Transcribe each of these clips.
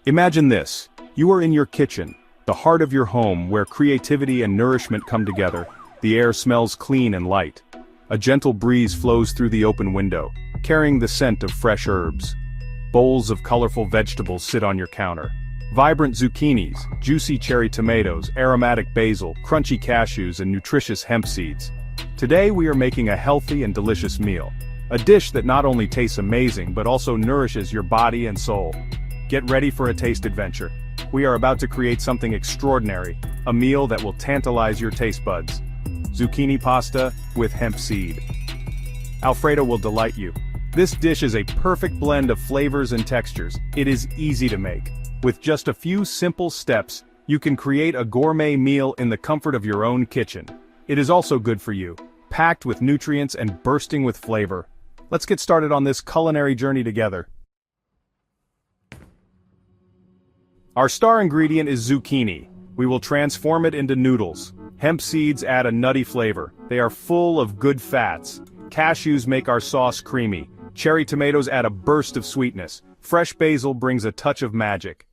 Imagine this. You are in your kitchen, the heart of your home where creativity and nourishment come together. The air smells clean and light. A gentle breeze flows through the open window, carrying the scent of fresh herbs. Bowls of colorful vegetables sit on your counter. Vibrant zucchinis, juicy cherry tomatoes, aromatic basil, crunchy cashews, and nutritious hemp seeds. Today we are making a healthy and delicious meal. A dish that not only tastes amazing but also nourishes your body and soul. Get ready for a taste adventure. We are about to create something extraordinary, a meal that will tantalize your taste buds. Zucchini pasta with hemp seed. Alfredo will delight you. This dish is a perfect blend of flavors and textures. It is easy to make. With just a few simple steps, you can create a gourmet meal in the comfort of your own kitchen. It is also good for you, packed with nutrients and bursting with flavor. Let's get started on this culinary journey together. Our star ingredient is zucchini. We will transform it into noodles. Hemp seeds add a nutty flavor. They are full of good fats. Cashews make our sauce creamy. Cherry tomatoes add a burst of sweetness. Fresh basil brings a touch of magic.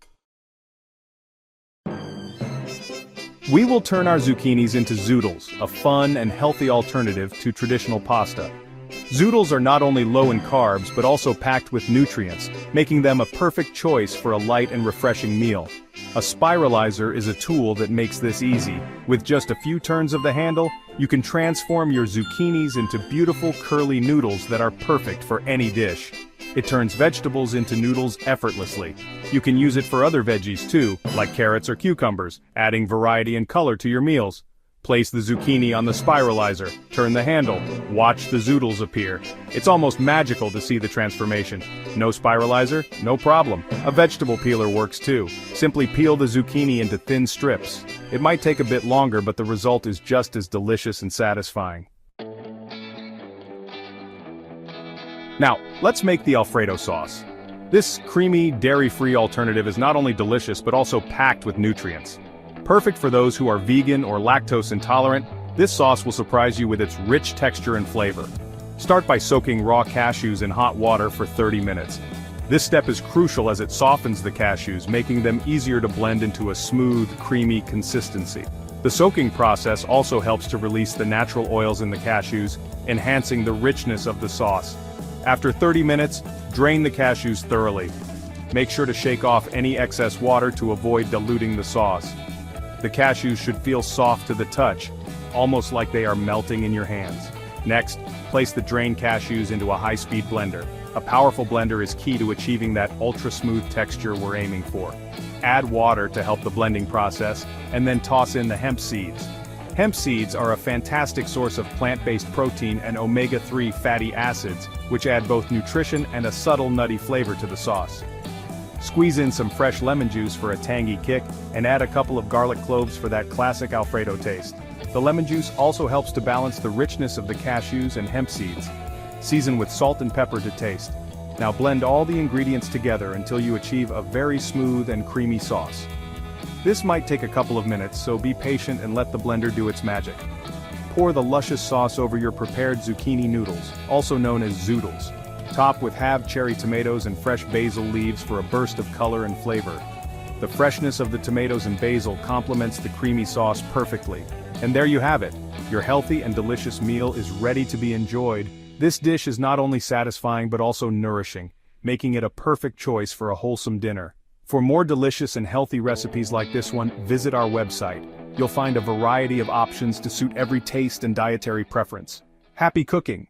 We will turn our zucchinis into zoodles, a fun and healthy alternative to traditional pasta. Zoodles are not only low in carbs but also packed with nutrients, making them a perfect choice for a light and refreshing meal. A spiralizer is a tool that makes this easy. With just a few turns of the handle, you can transform your zucchinis into beautiful curly noodles that are perfect for any dish. It turns vegetables into noodles effortlessly. You can use it for other veggies too, like carrots or cucumbers, adding variety and color to your meals. Place the zucchini on the spiralizer, turn the handle, watch the zoodles appear. It's almost magical to see the transformation. No spiralizer? No problem. A vegetable peeler works too. Simply peel the zucchini into thin strips. It might take a bit longer, but the result is just as delicious and satisfying. Now, let's make the Alfredo sauce. This creamy, dairy-free alternative is not only delicious but also packed with nutrients. Perfect for those who are vegan or lactose intolerant, this sauce will surprise you with its rich texture and flavor. Start by soaking raw cashews in hot water for 30 minutes. This step is crucial as it softens the cashews, making them easier to blend into a smooth, creamy consistency. The soaking process also helps to release the natural oils in the cashews, enhancing the richness of the sauce. After 30 minutes, drain the cashews thoroughly. Make sure to shake off any excess water to avoid diluting the sauce. The cashews should feel soft to the touch, almost like they are melting in your hands. Next, place the drained cashews into a high-speed blender. A powerful blender is key to achieving that ultra-smooth texture we're aiming for. Add water to help the blending process, and then toss in the hemp seeds. Hemp seeds are a fantastic source of plant-based protein and omega-3 fatty acids, which add both nutrition and a subtle nutty flavor to the sauce. Squeeze in some fresh lemon juice for a tangy kick, and add a couple of garlic cloves for that classic Alfredo taste. The lemon juice also helps to balance the richness of the cashews and hemp seeds. Season with salt and pepper to taste. Now blend all the ingredients together until you achieve a very smooth and creamy sauce. This might take a couple of minutes, so be patient and let the blender do its magic. Pour the luscious sauce over your prepared zucchini noodles, also known as zoodles. Top with halved cherry tomatoes and fresh basil leaves for a burst of color and flavor. The freshness of the tomatoes and basil complements the creamy sauce perfectly. And there you have it. Your healthy and delicious meal is ready to be enjoyed. This dish is not only satisfying but also nourishing, making it a perfect choice for a wholesome dinner. For more delicious and healthy recipes like this one, visit our website. You'll find a variety of options to suit every taste and dietary preference. Happy cooking!